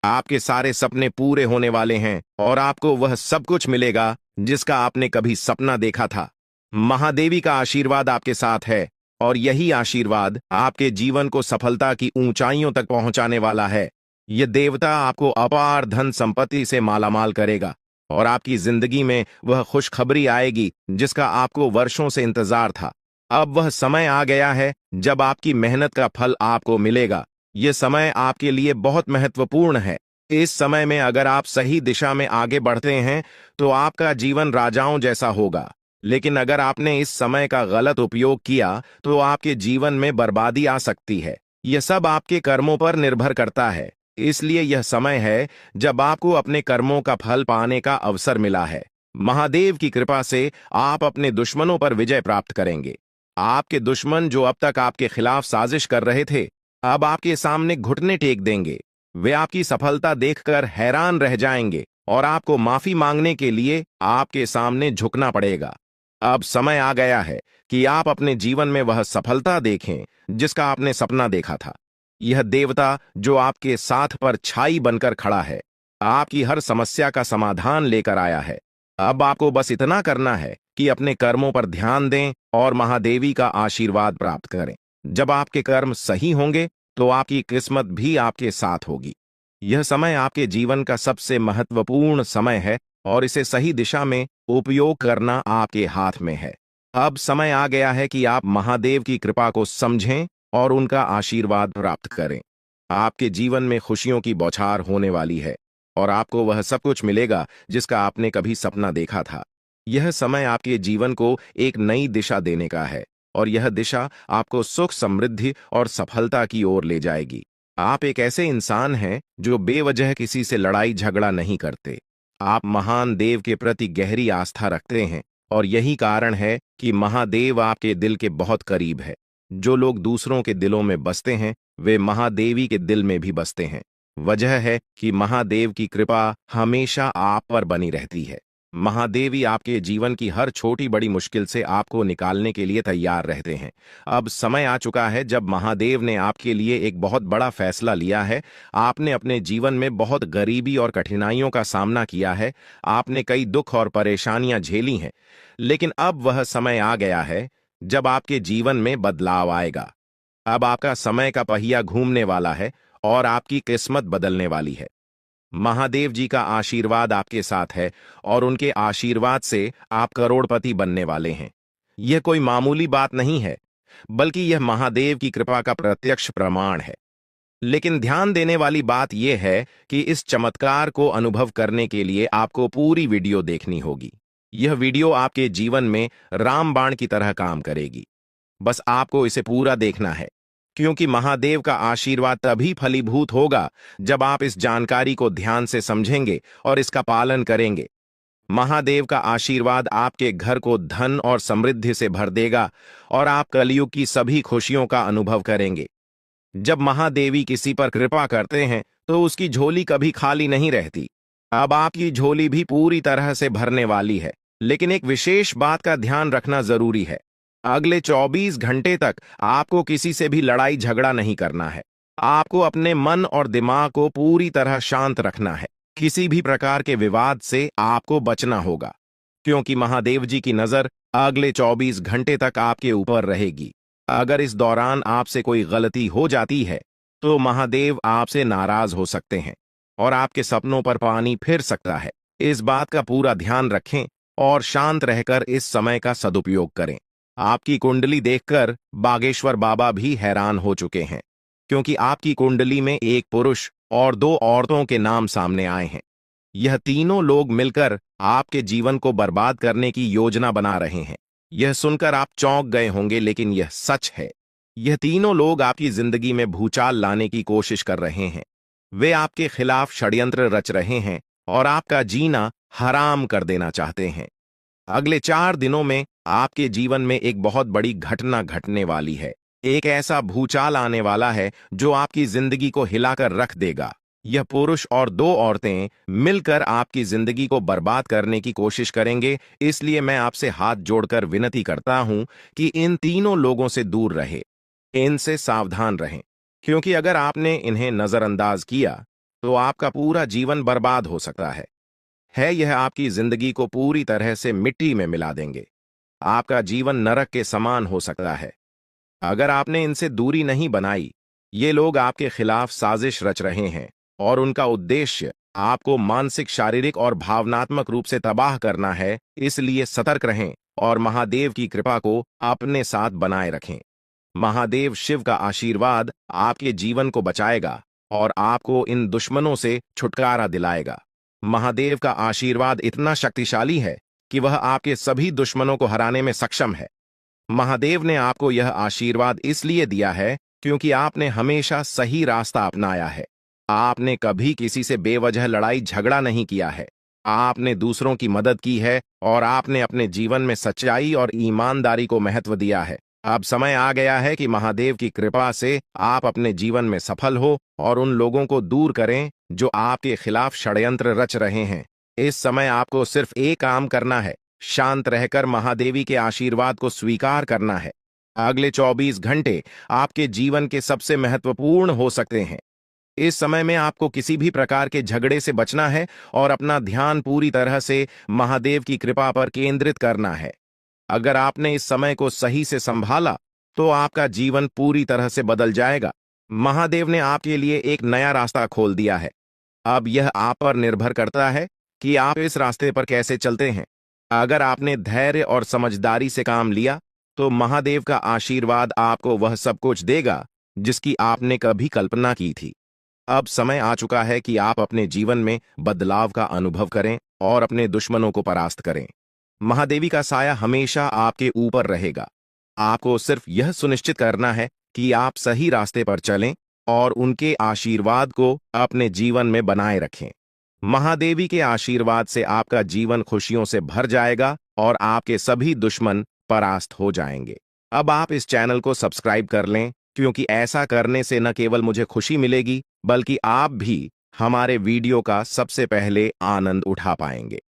आपके सारे सपने पूरे होने वाले हैं और आपको वह सब कुछ मिलेगा जिसका आपने कभी सपना देखा था। महादेवी का आशीर्वाद आपके साथ है और यही आशीर्वाद आपके जीवन को सफलता की ऊंचाइयों तक पहुंचाने वाला है। यह देवता आपको अपार धन संपत्ति से मालामाल करेगा और आपकी जिंदगी में वह खुशखबरी आएगी जिसका आपको वर्षों से इंतजार था। अब वह समय आ गया है जब आपकी मेहनत का फल आपको मिलेगा। यह समय आपके लिए बहुत महत्वपूर्ण है। इस समय में अगर आप सही दिशा में आगे बढ़ते हैं तो आपका जीवन राजाओं जैसा होगा, लेकिन अगर आपने इस समय का गलत उपयोग किया तो आपके जीवन में बर्बादी आ सकती है। यह सब आपके कर्मों पर निर्भर करता है। इसलिए यह समय है जब आपको अपने कर्मों का फल पाने का अवसर मिला है। महादेव की कृपा से आप अपने दुश्मनों पर विजय प्राप्त करेंगे। आपके दुश्मन जो अब तक आपके खिलाफ साजिश कर रहे थे, अब आपके सामने घुटने टेक देंगे। वे आपकी सफलता देखकर हैरान रह जाएंगे और आपको माफी मांगने के लिए आपके सामने झुकना पड़ेगा। अब समय आ गया है कि आप अपने जीवन में वह सफलता देखें जिसका आपने सपना देखा था। यह देवता जो आपके साथ पर छाई बनकर खड़ा है, आपकी हर समस्या का समाधान लेकर आया है। अब आपको बस इतना करना है कि अपने कर्मों पर ध्यान दें और महादेवी का आशीर्वाद प्राप्त करें। जब आपके कर्म सही होंगे तो आपकी किस्मत भी आपके साथ होगी। यह समय आपके जीवन का सबसे महत्वपूर्ण समय है और इसे सही दिशा में उपयोग करना आपके हाथ में है। अब समय आ गया है कि आप महादेव की कृपा को समझें और उनका आशीर्वाद प्राप्त करें। आपके जीवन में खुशियों की बौछार होने वाली है और आपको वह सब कुछ मिलेगा जिसका आपने कभी सपना देखा था। यह समय आपके जीवन को एक नई दिशा देने का है और यह दिशा आपको सुख, समृद्धि और सफलता की ओर ले जाएगी। आप एक ऐसे इंसान हैं जो बेवजह किसी से लड़ाई झगड़ा नहीं करते। आप महान देव के प्रति गहरी आस्था रखते हैं और यही कारण है कि महादेव आपके दिल के बहुत करीब है। जो लोग दूसरों के दिलों में बसते हैं वे महादेवी के दिल में भी बसते हैं। वजह है कि महादेव की कृपा हमेशा आप पर बनी रहती है। महादेवी आपके जीवन की हर छोटी बड़ी मुश्किल से आपको निकालने के लिए तैयार रहते हैं। अब समय आ चुका है जब महादेव ने आपके लिए एक बहुत बड़ा फैसला लिया है। आपने अपने जीवन में बहुत गरीबी और कठिनाइयों का सामना किया है। आपने कई दुख और परेशानियां झेली हैं, लेकिन अब वह समय आ गया है जब आपके जीवन में बदलाव आएगा। अब आपका समय का पहिया घूमने वाला है और आपकी किस्मत बदलने वाली है। महादेव जी का आशीर्वाद आपके साथ है और उनके आशीर्वाद से आप करोड़पति बनने वाले हैं। यह कोई मामूली बात नहीं है, बल्कि यह महादेव की कृपा का प्रत्यक्ष प्रमाण है। लेकिन ध्यान देने वाली बात यह है कि इस चमत्कार को अनुभव करने के लिए आपको पूरी वीडियो देखनी होगी। यह वीडियो आपके जीवन में रामबाण की तरह काम करेगी। बस आपको इसे पूरा देखना है, क्योंकि महादेव का आशीर्वाद तभी फलीभूत होगा जब आप इस जानकारी को ध्यान से समझेंगे और इसका पालन करेंगे। महादेव का आशीर्वाद आपके घर को धन और समृद्धि से भर देगा और आप कलयुग की सभी खुशियों का अनुभव करेंगे। जब महादेवी किसी पर कृपा करते हैं तो उसकी झोली कभी खाली नहीं रहती। अब आपकी झोली भी पूरी तरह से भरने वाली है। लेकिन एक विशेष बात का ध्यान रखना जरूरी है। अगले 24 घंटे तक आपको किसी से भी लड़ाई झगड़ा नहीं करना है। आपको अपने मन और दिमाग को पूरी तरह शांत रखना है। किसी भी प्रकार के विवाद से आपको बचना होगा, क्योंकि महादेव जी की नजर अगले 24 घंटे तक आपके ऊपर रहेगी। अगर इस दौरान आपसे कोई गलती हो जाती है तो महादेव आपसे नाराज हो सकते हैं और आपके सपनों पर पानी फिर सकता है। इस बात का पूरा ध्यान रखें और शांत रहकर इस समय का सदुपयोग करें। आपकी कुंडली देखकर बागेश्वर बाबा भी हैरान हो चुके हैं, क्योंकि आपकी कुंडली में एक पुरुष और 2 औरतों के नाम सामने आए हैं। यह तीनों लोग मिलकर आपके जीवन को बर्बाद करने की योजना बना रहे हैं। यह सुनकर आप चौंक गए होंगे, लेकिन यह सच है। यह तीनों लोग आपकी जिंदगी में भूचाल लाने की कोशिश कर रहे हैं। वे आपके खिलाफ षड्यंत्र रच रहे हैं और आपका जीना हराम कर देना चाहते हैं। अगले 4 दिनों में आपके जीवन में एक बहुत बड़ी घटना घटने वाली है। एक ऐसा भूचाल आने वाला है जो आपकी जिंदगी को हिलाकर रख देगा। यह पुरुष और 2 औरतें मिलकर आपकी जिंदगी को बर्बाद करने की कोशिश करेंगे। इसलिए मैं आपसे हाथ जोड़कर विनती करता हूं कि इन तीनों लोगों से दूर रहे, इनसे सावधान रहें, क्योंकि अगर आपने इन्हें नजरअंदाज किया तो आपका पूरा जीवन बर्बाद हो सकता है। यह आपकी जिंदगी को पूरी तरह से मिट्टी में मिला देंगे। आपका जीवन नरक के समान हो सकता है। अगर आपने इनसे दूरी नहीं बनाई, ये लोग आपके खिलाफ साजिश रच रहे हैं और उनका उद्देश्य आपको मानसिक, शारीरिक और भावनात्मक रूप से तबाह करना है। इसलिए सतर्क रहें और महादेव की कृपा को अपने साथ बनाए रखें। महादेव शिव का आशीर्वाद आपके जीवन को बचाएगा और आपको इन दुश्मनों से छुटकारा दिलाएगा। महादेव का आशीर्वाद इतना शक्तिशाली है कि वह आपके सभी दुश्मनों को हराने में सक्षम है। महादेव ने आपको यह आशीर्वाद इसलिए दिया है क्योंकि आपने हमेशा सही रास्ता अपनाया है। आपने कभी किसी से बेवजह लड़ाई झगड़ा नहीं किया है। आपने दूसरों की मदद की है और आपने अपने जीवन में सच्चाई और ईमानदारी को महत्व दिया है। अब समय आ गया है कि महादेव की कृपा से आप अपने जीवन में सफल हो और उन लोगों को दूर करें जो आपके खिलाफ षड्यंत्र रच रहे हैं। इस समय आपको सिर्फ एक काम करना है, शांत रहकर महादेवी के आशीर्वाद को स्वीकार करना है। अगले 24 घंटे आपके जीवन के सबसे महत्वपूर्ण हो सकते हैं। इस समय में आपको किसी भी प्रकार के झगड़े से बचना है और अपना ध्यान पूरी तरह से महादेव की कृपा पर केंद्रित करना है। अगर आपने इस समय को सही से संभाला तो आपका जीवन पूरी तरह से बदल जाएगा। महादेव ने आपके लिए एक नया रास्ता खोल दिया है। अब यह आप पर निर्भर करता है कि आप इस रास्ते पर कैसे चलते हैं। अगर आपने धैर्य और समझदारी से काम लिया तो महादेव का आशीर्वाद आपको वह सब कुछ देगा जिसकी आपने कभी कल्पना की थी। अब समय आ चुका है कि आप अपने जीवन में बदलाव का अनुभव करें और अपने दुश्मनों को परास्त करें। महादेवी का साया हमेशा आपके ऊपर रहेगा। आपको सिर्फ यह सुनिश्चित करना है कि आप सही रास्ते पर चलें और उनके आशीर्वाद को अपने जीवन में बनाए रखें। महादेवी के आशीर्वाद से आपका जीवन खुशियों से भर जाएगा और आपके सभी दुश्मन परास्त हो जाएंगे। अब आप इस चैनल को सब्सक्राइब कर लें, क्योंकि ऐसा करने से न केवल मुझे खुशी मिलेगी, बल्कि आप भी हमारे वीडियो का सबसे पहले आनंद उठा पाएंगे।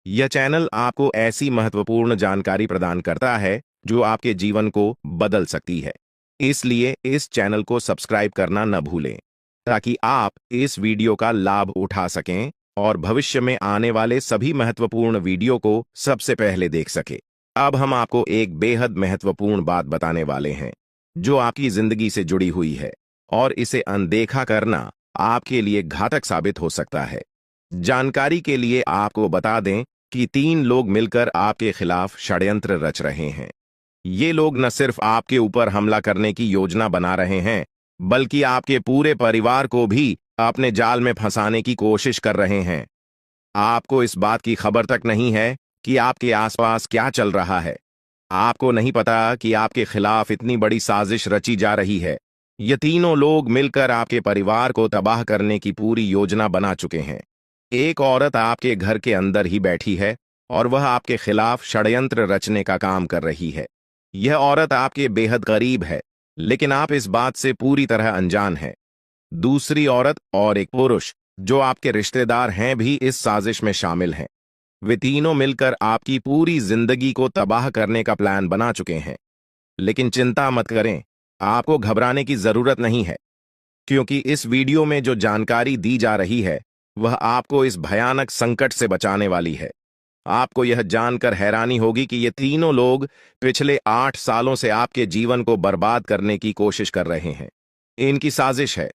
यह चैनल आपको ऐसी महत्वपूर्ण जानकारी प्रदान करता है जो आपके जीवन को बदल सकती है। इसलिए इस चैनल को सब्सक्राइब करना न भूलें, ताकि आप इस वीडियो का लाभ उठा सकें और भविष्य में आने वाले सभी महत्वपूर्ण वीडियो को सबसे पहले देख सकें। अब हम आपको एक बेहद महत्वपूर्ण बात बताने वाले हैं, जो आपकी जिंदगी से जुड़ी हुई है, और इसे अनदेखा करना आपके लिए घातक साबित हो सकता है। जानकारी के लिए आपको बता दें कि 3 लोग मिलकर आपके खिलाफ षड्यंत्र रच रहे हैं। ये लोग न सिर्फ आपके ऊपर हमला करने की योजना बना रहे हैं, बल्कि आपके पूरे परिवार को भी अपने जाल में फंसाने की कोशिश कर रहे हैं। आपको इस बात की खबर तक नहीं है कि आपके आसपास क्या चल रहा है। आपको नहीं पता कि आपके खिलाफ इतनी बड़ी साजिश रची जा रही है। ये तीनों लोग मिलकर आपके परिवार को तबाह करने की पूरी योजना बना चुके हैं। एक औरत आपके घर के अंदर ही बैठी है और वह आपके खिलाफ षड्यंत्र रचने का काम कर रही है। यह औरत आपके बेहद करीब है, लेकिन आप इस बात से पूरी तरह अनजान हैं। दूसरी औरत और एक पुरुष जो आपके रिश्तेदार हैं भी इस साजिश में शामिल हैं। वे तीनों मिलकर आपकी पूरी जिंदगी को तबाह करने का प्लान बना चुके हैं। लेकिन चिंता मत करें, आपको घबराने की जरूरत नहीं है, क्योंकि इस वीडियो में जो जानकारी दी जा रही है वह आपको इस भयानक संकट से बचाने वाली है। आपको यह जानकर हैरानी होगी कि ये तीनों लोग पिछले 8 सालों से आपके जीवन को बर्बाद करने की कोशिश कर रहे हैं। इनकी साजिश है,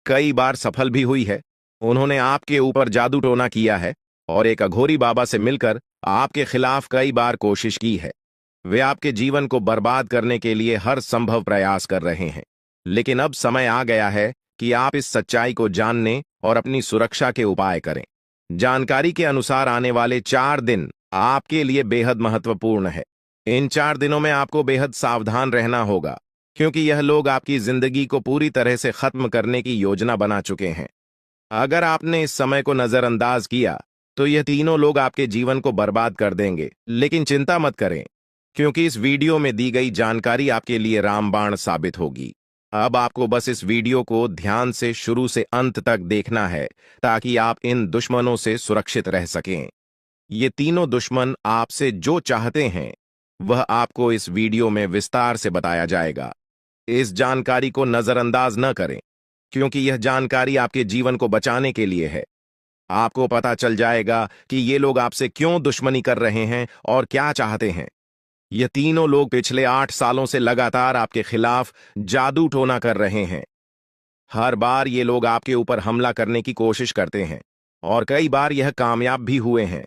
कई बार सफल भी हुई है। उन्होंने आपके ऊपर जादू टोना किया है और एक अघोरी बाबा से मिलकर आपके खिलाफ कई बार कोशिश की है। वे आपके जीवन को बर्बाद करने के लिए हर संभव प्रयास कर रहे हैं। लेकिन अब समय आ गया है कि आप इस सच्चाई को जानने और अपनी सुरक्षा के उपाय करें। जानकारी के अनुसार आने वाले 4 दिन आपके लिए बेहद महत्वपूर्ण है। इन 4 दिनों में आपको बेहद सावधान रहना होगा, क्योंकि यह लोग आपकी जिंदगी को पूरी तरह से खत्म करने की योजना बना चुके हैं। अगर आपने इस समय को नजरअंदाज किया तो यह तीनों लोग आपके जीवन को बर्बाद कर देंगे। लेकिन चिंता मत करें, क्योंकि इस वीडियो में दी गई जानकारी आपके लिए रामबाण साबित होगी। अब आपको बस इस वीडियो को ध्यान से शुरू से अंत तक देखना है, ताकि आप इन दुश्मनों से सुरक्षित रह सकें। ये तीनों दुश्मन आपसे जो चाहते हैं वह आपको इस वीडियो में विस्तार से बताया जाएगा। इस जानकारी को नजरअंदाज न करें, क्योंकि यह जानकारी आपके जीवन को बचाने के लिए है। आपको पता चल जाएगा कि ये लोग आपसे क्यों दुश्मनी कर रहे हैं और क्या चाहते हैं। ये तीनों लोग पिछले 8 सालों से लगातार आपके खिलाफ जादू टोना कर रहे हैं। हर बार ये लोग आपके ऊपर हमला करने की कोशिश करते हैं और कई बार यह कामयाब भी हुए हैं।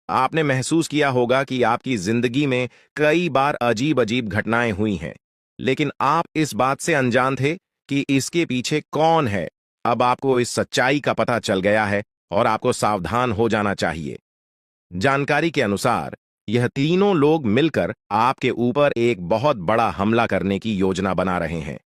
आपने महसूस किया होगा कि आपकी जिंदगी में कई बार अजीब अजीब घटनाएं हुई हैं, लेकिन आप इस बात से अनजान थे कि इसके पीछे कौन है। अब आपको इस सच्चाई का पता चल गया है और आपको सावधान हो जाना चाहिए। जानकारी के अनुसार यह तीनों लोग मिलकर आपके ऊपर एक बहुत बड़ा हमला करने की योजना बना रहे हैं।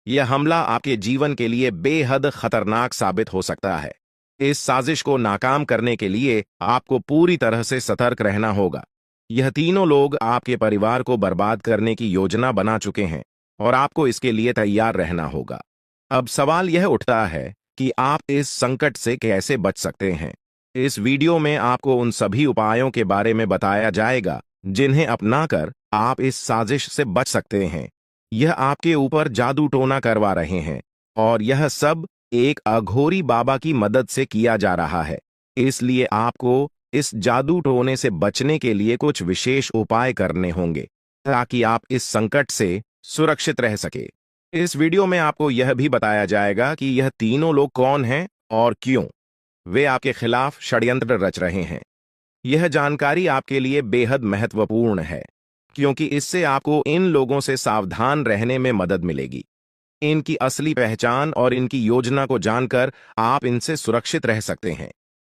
यह हमला आपके जीवन के लिए बेहद खतरनाक साबित हो सकता है। इस साजिश को नाकाम करने के लिए आपको पूरी तरह से सतर्क रहना होगा। यह तीनों लोग आपके परिवार को बर्बाद करने की योजना बना चुके हैं और आपको इसके लिए तैयार रहना होगा। अब सवाल यह उठता है कि आप इस संकट से कैसे बच सकते हैं। इस वीडियो में आपको उन सभी उपायों के बारे में बताया जाएगा जिन्हें अपनाकर आप इस साजिश से बच सकते हैं। यह आपके ऊपर जादू टोना करवा रहे हैं और यह सब एक अघोरी बाबा की मदद से किया जा रहा है। इसलिए आपको इस जादू टोने से बचने के लिए कुछ विशेष उपाय करने होंगे, ताकि आप इस संकट से सुरक्षित रह सके। इस वीडियो में आपको यह भी बताया जाएगा कि यह तीनों लोग कौन हैं और क्यों वे आपके खिलाफ षड्यंत्र रच रहे हैं। यह जानकारी आपके लिए बेहद महत्वपूर्ण है, क्योंकि इससे आपको इन लोगों से सावधान रहने में मदद मिलेगी। इनकी असली पहचान और इनकी योजना को जानकर आप इनसे सुरक्षित रह सकते हैं।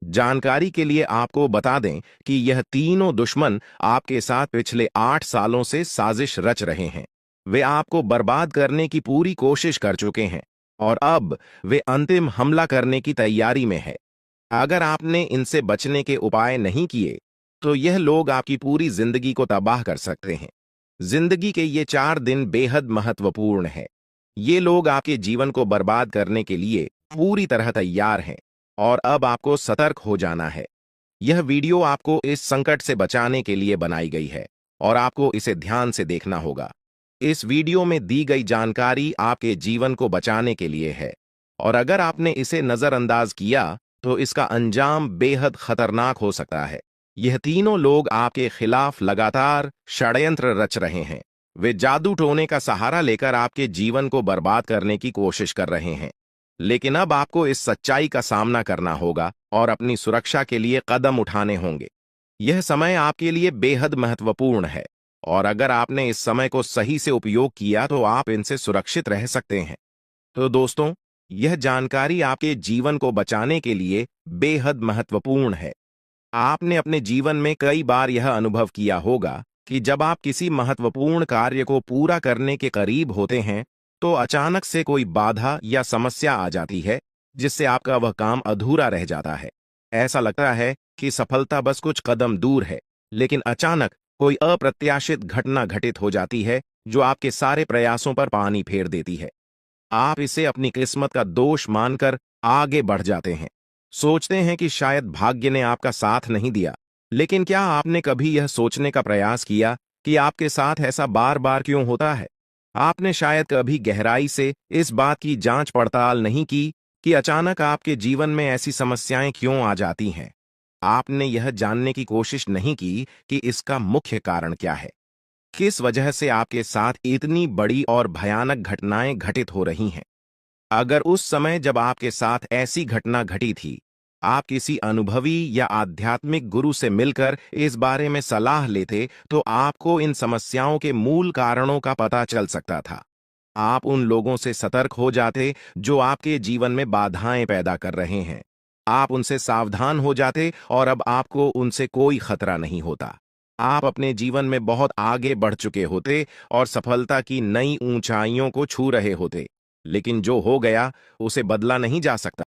जानकारी के लिए आपको बता दें कि यह तीनों दुश्मन आपके साथ पिछले 8 सालों से साजिश रच रहे हैं। वे आपको बर्बाद करने की पूरी कोशिश कर चुके हैं और अब वे अंतिम हमला करने की तैयारी में है। अगर आपने इनसे बचने के उपाय नहीं किए तो यह लोग आपकी पूरी जिंदगी को तबाह कर सकते हैं। जिंदगी के ये 4 दिन बेहद महत्वपूर्ण है। ये लोग आपके जीवन को बर्बाद करने के लिए पूरी तरह तैयार हैं और अब आपको सतर्क हो जाना है। यह वीडियो आपको इस संकट से बचाने के लिए बनाई गई है और आपको इसे ध्यान से देखना होगा। इस वीडियो में दी गई जानकारी आपके जीवन को बचाने के लिए है और अगर आपने इसे नजरअंदाज किया तो इसका अंजाम बेहद खतरनाक हो सकता है। यह तीनों लोग आपके खिलाफ लगातार षड्यंत्र रच रहे हैं। वे जादू टोने का सहारा लेकर आपके जीवन को बर्बाद करने की कोशिश कर रहे हैं। लेकिन अब आपको इस सच्चाई का सामना करना होगा और अपनी सुरक्षा के लिए कदम उठाने होंगे। यह समय आपके लिए बेहद महत्वपूर्ण है और अगर आपने इस समय को सही से उपयोग किया तो आप इनसे सुरक्षित रह सकते हैं। तो दोस्तों, यह जानकारी आपके जीवन को बचाने के लिए बेहद महत्वपूर्ण है। आपने अपने जीवन में कई बार यह अनुभव किया होगा कि जब आप किसी महत्वपूर्ण कार्य को पूरा करने के करीब होते हैं तो अचानक से कोई बाधा या समस्या आ जाती है जिससे आपका वह काम अधूरा रह जाता है। ऐसा लगता है कि सफलता बस कुछ कदम दूर है, लेकिन अचानक कोई अप्रत्याशित घटना घटित हो जाती है जो आपके सारे प्रयासों पर पानी फेर देती है। आप इसे अपनी किस्मत का दोष मानकर आगे बढ़ जाते हैं। सोचते हैं कि शायद भाग्य ने आपका साथ नहीं दिया। लेकिन क्या आपने कभी यह सोचने का प्रयास किया कि आपके साथ ऐसा बार बार क्यों होता है? आपने शायद कभी गहराई से इस बात की जांच पड़ताल नहीं की कि अचानक आपके जीवन में ऐसी समस्याएं क्यों आ जाती हैं। आपने यह जानने की कोशिश नहीं की कि इसका मुख्य कारण क्या है। किस वजह से आपके साथ इतनी बड़ी और भयानक घटनाएं घटित हो रही हैं। अगर उस समय जब आपके साथ ऐसी घटना घटी थी, आप किसी अनुभवी या आध्यात्मिक गुरु से मिलकर इस बारे में सलाह लेते तो आपको इन समस्याओं के मूल कारणों का पता चल सकता था। आप उन लोगों से सतर्क हो जाते जो आपके जीवन में बाधाएं पैदा कर रहे हैं। आप उनसे सावधान हो जाते और अब आपको उनसे कोई खतरा नहीं होता। आप अपने जीवन में बहुत आगे बढ़ चुके होते और सफलता की नई ऊंचाइयों को छू रहे होते। लेकिन जो हो गया उसे बदला नहीं जा सकता।